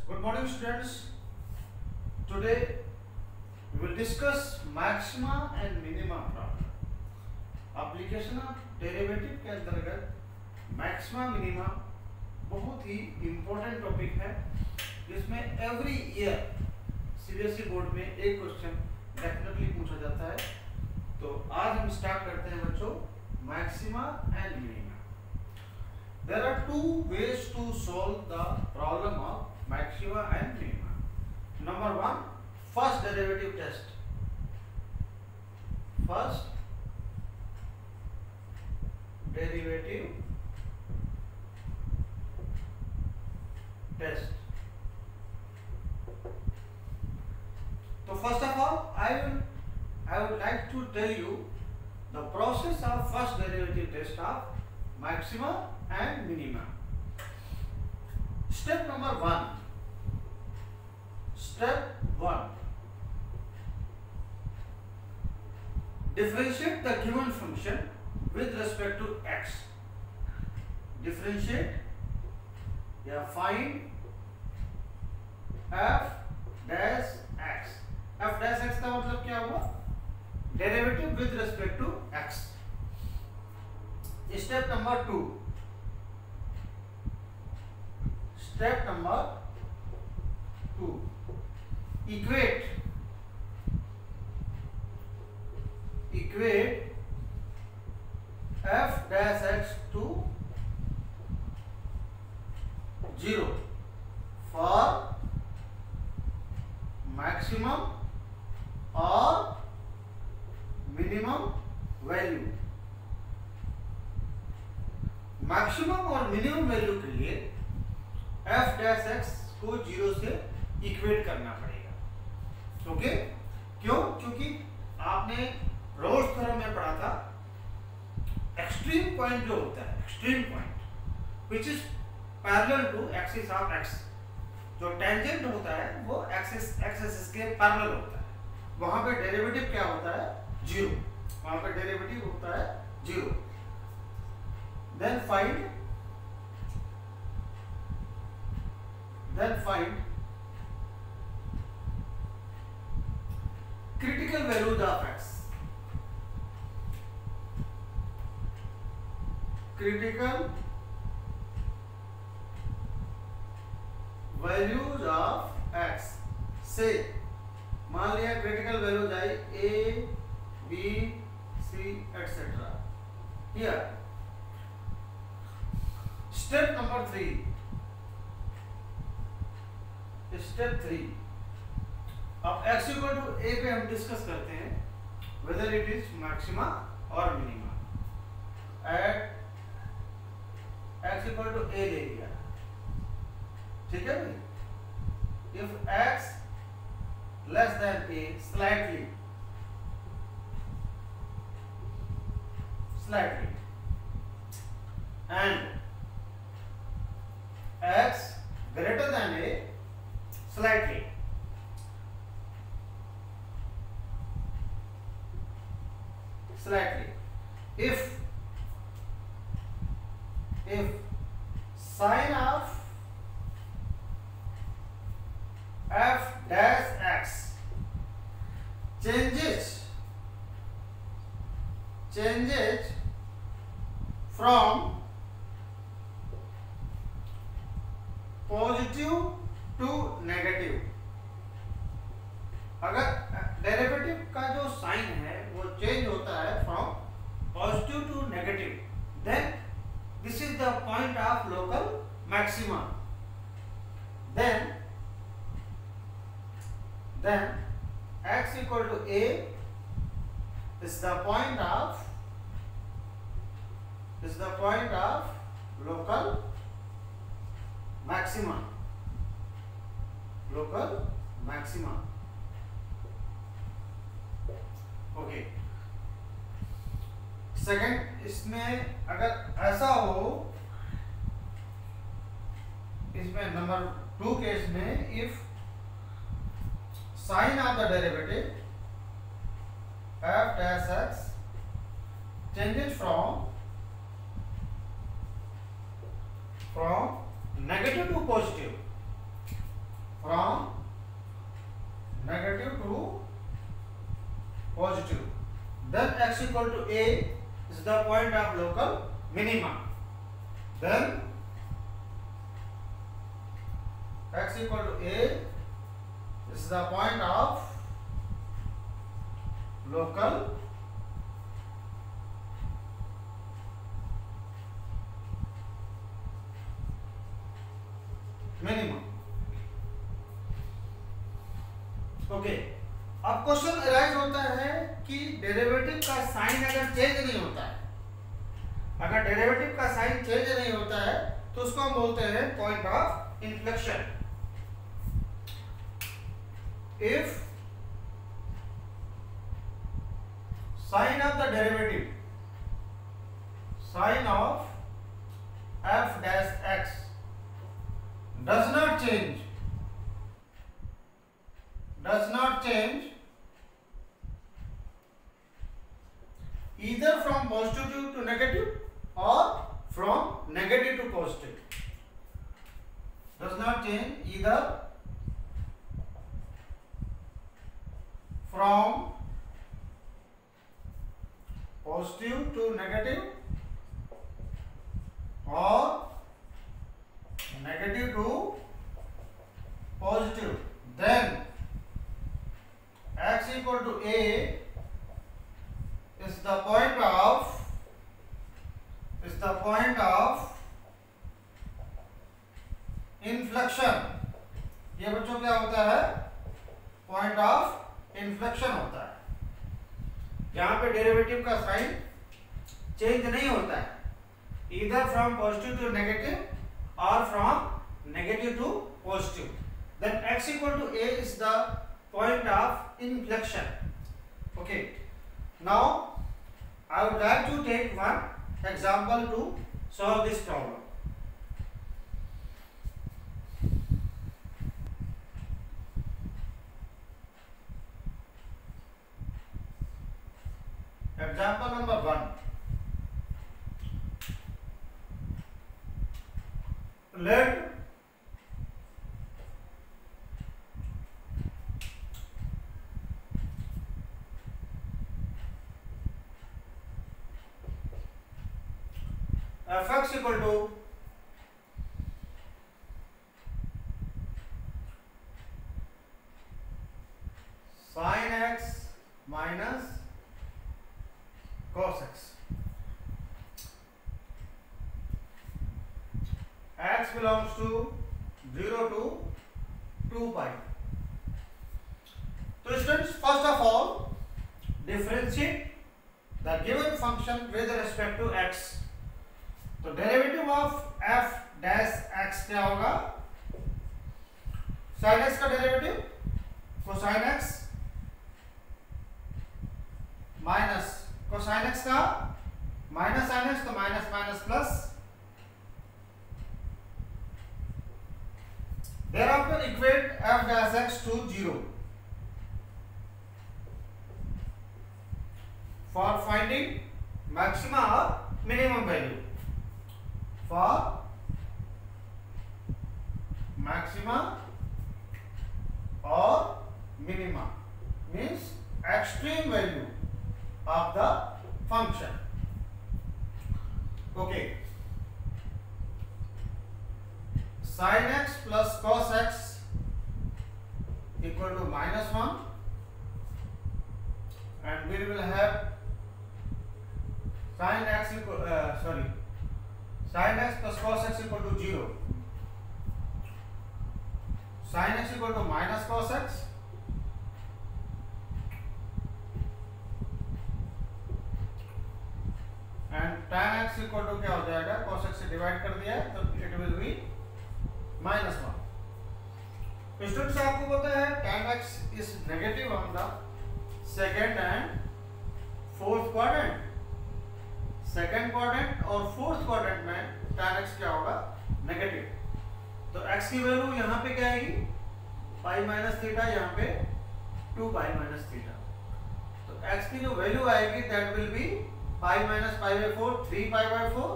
Good morning students. Today we will discuss maxima and minima problem. Application of derivative के अंतर्गत maxima minima बहुत ही important topic है जिसमें every year CBSE board में एक question definitely पूछा जाता है। तो आज हम स्टार्ट करते हैं बच्चों maxima and minima. There are two ways to solve the problem of maxima and minima. Number one, first derivative test. First derivative test. तो first of all I would like to tell you the process of first derivative test of maxima and minima. Step number 1. Step 1. Differentiate the given function with respect to x. Differentiate या find f dash x. f dash x का मतलब क्या हुआ? Derivative with respect to x. Step number 2. Step number 2. Equate f dash x to 0 for maximum or minimum value। Maximum और minimum value के लिए f dash x को 0 से equate करना पड़ेगा। ओके, क्यों? क्योंकि आपने रोल्स थ्योरम में पढ़ा था एक्सट्रीम पॉइंट जो होता है, extreme point which is parallel to axis of x, जो टेंजेंट होता है वो एक्सिस के पैरेलल होता है, वहां पे डेरिवेटिव क्या होता है? 0। वहां पे डेरिवेटिव होता है 0। then find critical values of x। critical values of x से मान लिया critical values I a b c etc. here step number 3। step 3, अब x इक्वल टू a पे हम डिस्कस करते हैं whether it is maxima or minima। at x equal to a ले लिया, ठीक है भाई। if x less than a slightly and x greater than a slightly, if sign of f dash x changes from positive to negative. अगर derivative का जो sign है वो चेंज होता है from positive to negative, then this is the point of local maxima. Then x equal to a is the point of local maxima। Okay, second, इसमें अगर ऐसा हो, इसमें नंबर 2 केस में if sign of the derivative f dash x changes from negative to positive, from negative to positive. Then x equal to a is the point of local minima. Then x equal to a is the point of local minimum. Okay, अब question arise होता है कि derivative का sign अगर change नहीं होता है, अगर डेरिवेटिव का साइन चेंज नहीं होता है तो उसको हम बोलते हैं point of inflection. If sign of the derivative, sign of f dash x does not change either from positive to negative or from negative to positive. Does not change either from positive to negative or negative to positive. Then x equal to a is the point of inflection. ये बच्चों क्या होता है? Point of inflection होता है, जहां पे derivative का साइन चेंज नहीं होता है, either from positive to negative or from negative to positive. Then x equal to a is the point of inflection. Okay, now I would like to take one example to solve this problem. Example number 1. Let fx equal to sin x minus cos x. X belongs to 0 to 2 pi. So students, first of all differentiate the given function with respect to x. तो derivative of f dash x क्या होगा? sin x का derivative cosine x minus cosine x का minus sin x, तो minus minus plus. Thereafter equate f dash x to 0 for finding maxima or minimum value. For maxima or minima means extreme value of the function. Okay, sin x plus cos x equal to -1, and we will have sin x equal sin x plus cos x equal to 0. Sin x equal to minus cos x and tan x equal to क्या हो जाएगा? cos x से divide कर दिया है तो it will be -1. Students आपको पता है tan x is negative on the second and fourth quadrant. Second quadrant और फोर्थ क्वाड्रेंट में tan x क्या होगा? नेगेटिव. तो x की वैल्यू यहाँ पे क्या आएगी? पाई माइनस थीटा, यहाँ पे 2 पाई माइनस थीटा. तो x की जो वैल्यू आएगी that will B pi minus pi by 4, 3 pi by 4,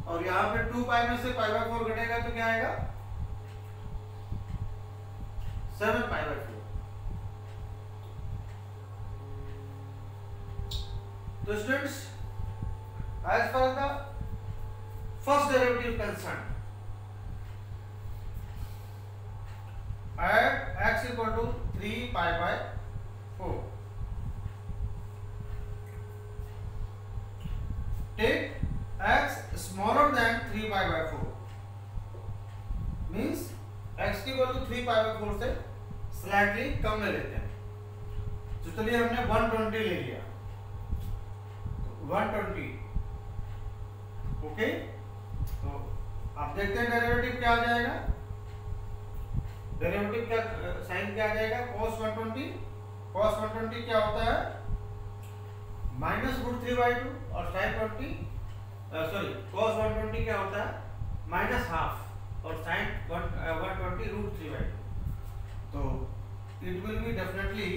और यहाँ पे 2 पाई में से पाई बाई 4 घटेगा तो क्या आएगा? 7π/4। तो students, as far as the first derivative concerned, at x equal to 3π/4, take x smaller than 3π/4, means x की वैल्यू 3π/4 से स्लाइटली कम ले लेते हैं। तो चलिए हमने 120 ले लिया, 120, ओके। तो आप देखते हैं डेरिवेटिव क्या आ जाएगा, डेरिवेटिव क्या साइन क्या आ जाएगा, cos 120। cos 120 क्या होता है, -√3/2, और sin 20 cos 120 क्या होता है, -½ और sin 120 √3/2। तो it will be definitely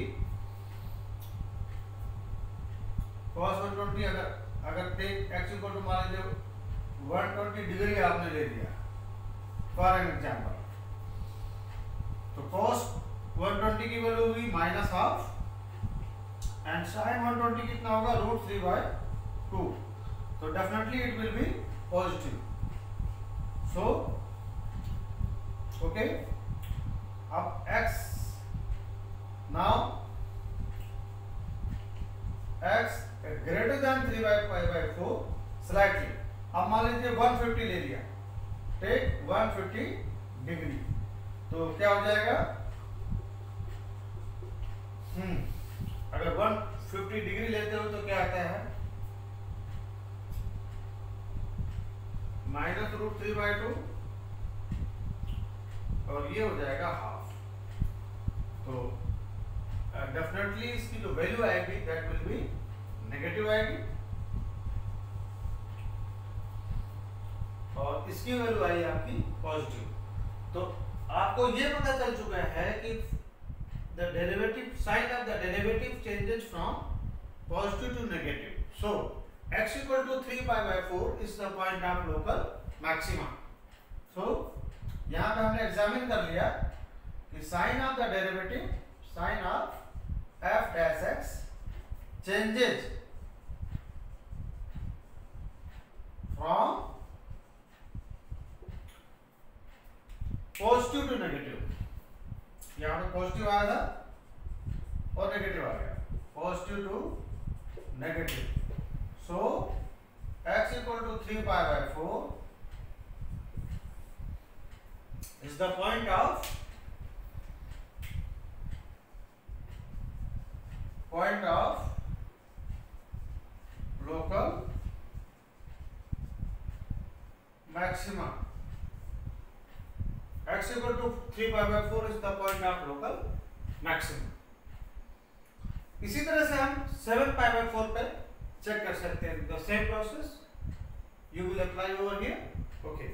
cos 120, अगर टेक x इक्वल टू मान लीजिए 120 डिग्री आपने ले लिया फॉर एन एग्जांपल, तो cos 120 की वैल्यू होगी -½ एंड sin 120 कितना होगा, √3/2। तो definitely it will be positive. So okay, अब x now x greater than 3π/4 slightly. अब मान लीजिए 150 ले लिया, टेक 150 डिग्री, तो क्या हो जाएगा, अगर 150 डिग्री लेते हो तो क्या आता है, -√3/2, और ये हो जाएगा ½ तो डेफिनेटली इसकी जो वैल्यू आएगी दैट विल बी नेगेटिव आएगी, और इसकी वैल्यू आई आपकी पॉजिटिव। तो आपको ये पता चल चुका है कि the derivative sign of the derivative changes from positive to negative. So x equal to 3π/4 is the point of local maxima. So यहाँ पे हमने एग्जामिन कर लिया कि sign of the derivative, sign of f dash x changes from positive to negative. यहाँ पे positive आया था और नेगेटिव आ गया, positive to negative. So x equal to 3π/4 is the point of local maxima. X equal to 3π/4 is the point of local maximum. इसी तरह से हम 7π/4 पे चेक कर सकते हैं। The same process you will apply over here, okay.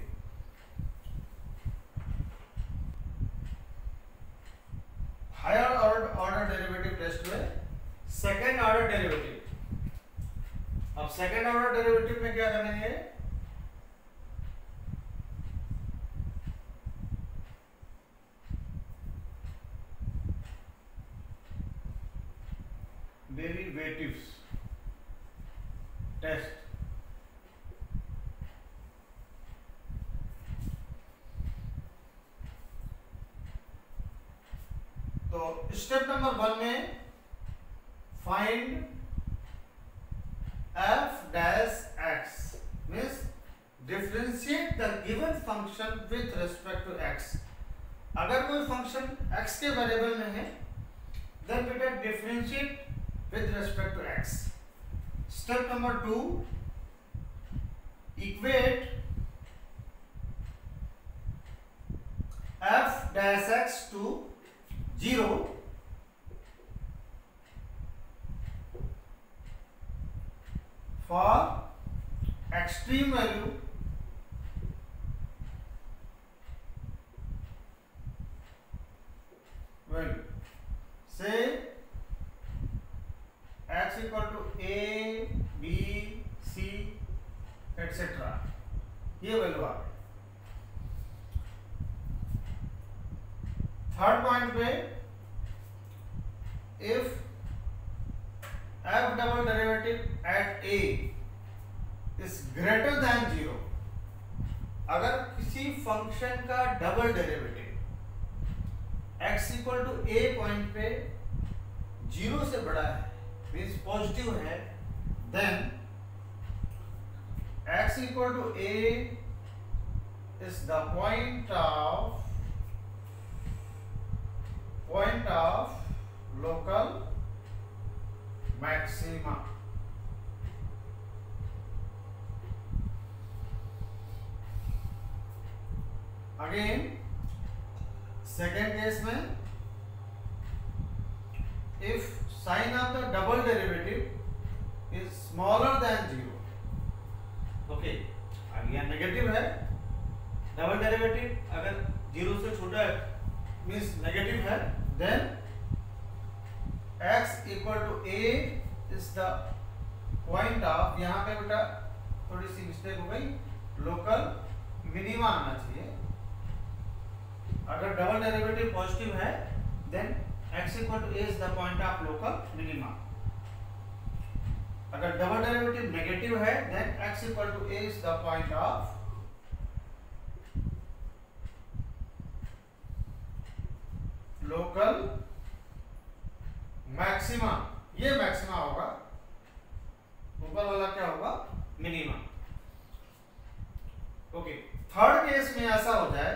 Higher order derivative test में second order derivative. अब सेकेंड ऑर्डर डेरिवेटिव में क्या करेंगे, डेरिवेटिव्स टेस्ट। तो स्टेप नंबर 1 में find f dash x means differentiate the given function with respect to x। अगर कोई function x के वेरिएबल में है देन बेटा differentiate with respect to x। Step number 2, equate f dash x to 0 for extreme value say x equal to a b c etc. ये value आ गई। Third point पे if f double derivative at a is greater than 0, अगर किसी function का double derivative x equal to a point पे 0 से बड़ा है, मीन्स पॉजिटिव है, then x equal to a is the point of local maxima. Again, second case में if sign of the double derivative is smaller than 0, okay, again negative है, double derivative अगर 0 से छोटा है मीन्स नेगेटिव है, then x equal to a is the point of, यहाँ पे बेटा थोड़ी सी मिस्टेक हो गई, लोकल मिनिमा आना चाहिए। अगर डबल डेरिवेटिव पॉजिटिव है then x equal to a is the point of local minima. अगर डबल डेरिवेटिव नेगेटिव है then x equal to a is the point of local maxima. ये maxima होगा, ऊपर वाला क्या होगा, मिनिमा। ओके, थर्ड केस में ऐसा हो जाए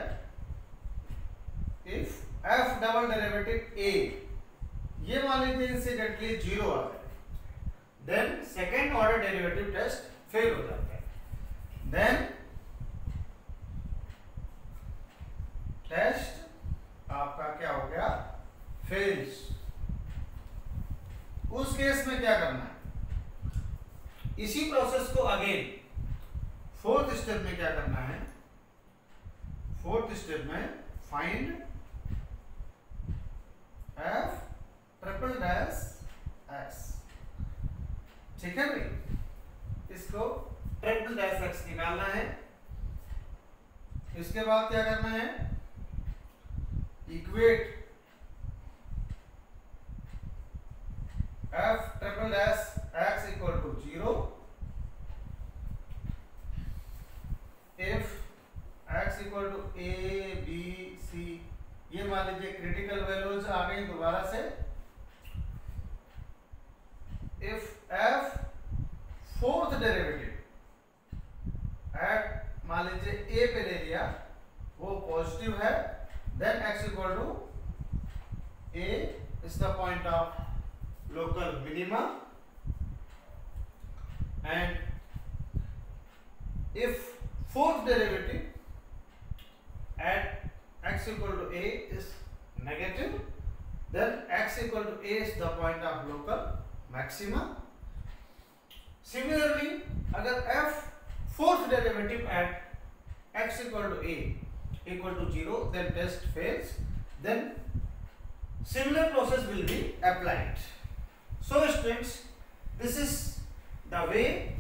if f double derivative a, ये मान लीजिए इंसिडेंटली 0 आ जाए, then second order derivative test fail हो जाता है, देन टेस्ट आपका क्या हो गया, फेल्स। उस केस में क्या करना है, इसी प्रोसेस को अगेन फोर्थ स्टेप में क्या करना है, फोर्थ स्टेप में find f triple dash x, ठीक है भाई, इसको ट्रिपल डैश x निकालना है। इसके बाद क्या करना है, equate f triple dash x equal to 0 if x equal to a b c, ये मान लीजिए क्रिटिकल वैल्यूज आ गई दोबारा से। if f fourth derivative eight मान लीजिए a पे ले लिया, वो पॉजिटिव है, then x equal to a is the point of local minima, and if fourth derivative at x equal to a is negative, then x equal to a is the point of local maxima. Similarly, अगर f fourth derivative at x equal to a equal to 0, then test fails, then similar process will be applied. So students, this is the way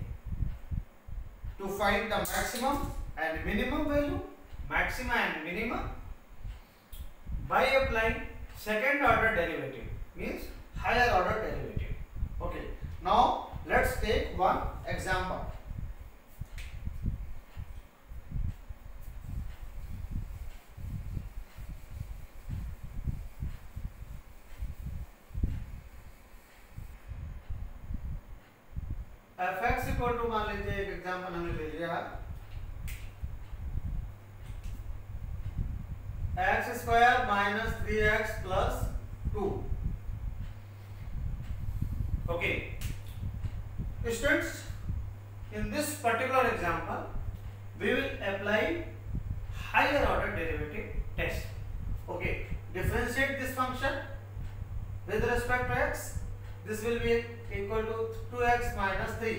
to find the maximum and minimum value, maxima and minima, by applying second order derivative, means higher order derivative. Okay, now let's take one example. fx equal to, मान लीजिए एक example हमने ले लिया, x square minus 3x plus 2। Okay students, in this particular example we will apply higher order derivative test. Okay, differentiate this function with respect to x, this will be equal to 2x minus 3.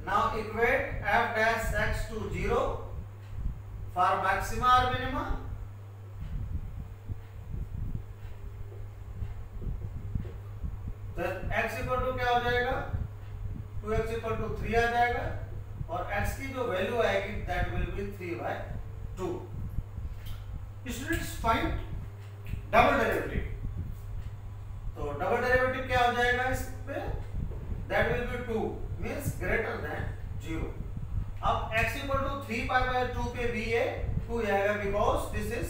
Now equate f dash x to 0 for maxima or minima. Then x equal to क्या हो जाएगा, 2x equal to 3 आ जाएगा, और x की जो value आएगी that will be 3/2. Students, find double derivative, तो double derivative क्या हो जाएगा इस पे, that will B 2 means greater than 0। अब x इक्वल टू 3π/2 पे भी ये 2 आएगा because this is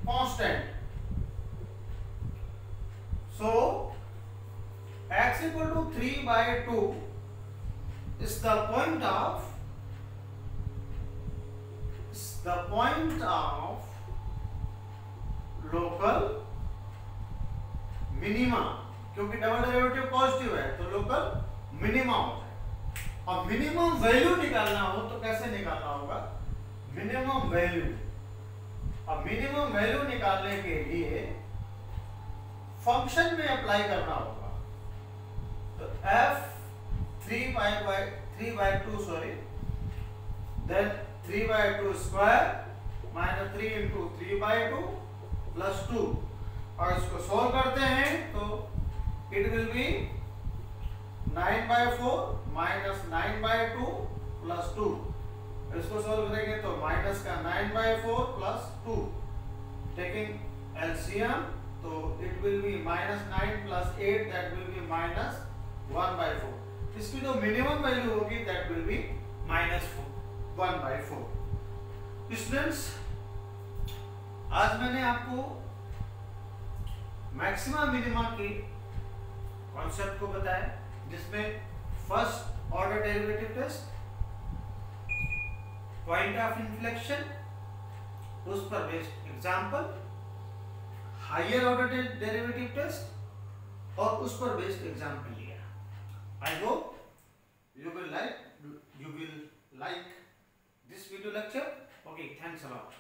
constant. So x equal to 3/2 is the point of local minima, क्योंकि डबल डेरिवेटिव पॉजिटिव है तो लोकल मिनिमा होता है। अब मिनिमम वैल्यू निकालना हो तो कैसे निकालना होगा, मिनिमम वैल्यू। अब मिनिमम वैल्यू निकालने के लिए फंक्शन में अप्लाई करना होगा, तो f 3/2 sorry then 3/2 square minus 3 into 3/2 plus 2, और इसको सॉल्व करते हैं तो it will be 9/4 minus 9/2 plus 2। इसको सॉल्व करेंगे तो माइनस का 9/4 प्लस 2, टेकिंग एलसीएम तो it will be -9 plus 8 that will be -1/4। इसकी जो मिनिमम वैल्यू होगी दैट विल बी -1/4। स्टूडेंट्स, आज मैंने आपको मैक्सिमा मिनिमा के कॉन्सेप्ट को बताया, जिसमें first order derivative test, point of inflection, उस पर based example, higher order derivative test और उस पर बेस्ड एग्जांपल लिया। I hope you will like this video lecture. Okay, thanks a lot.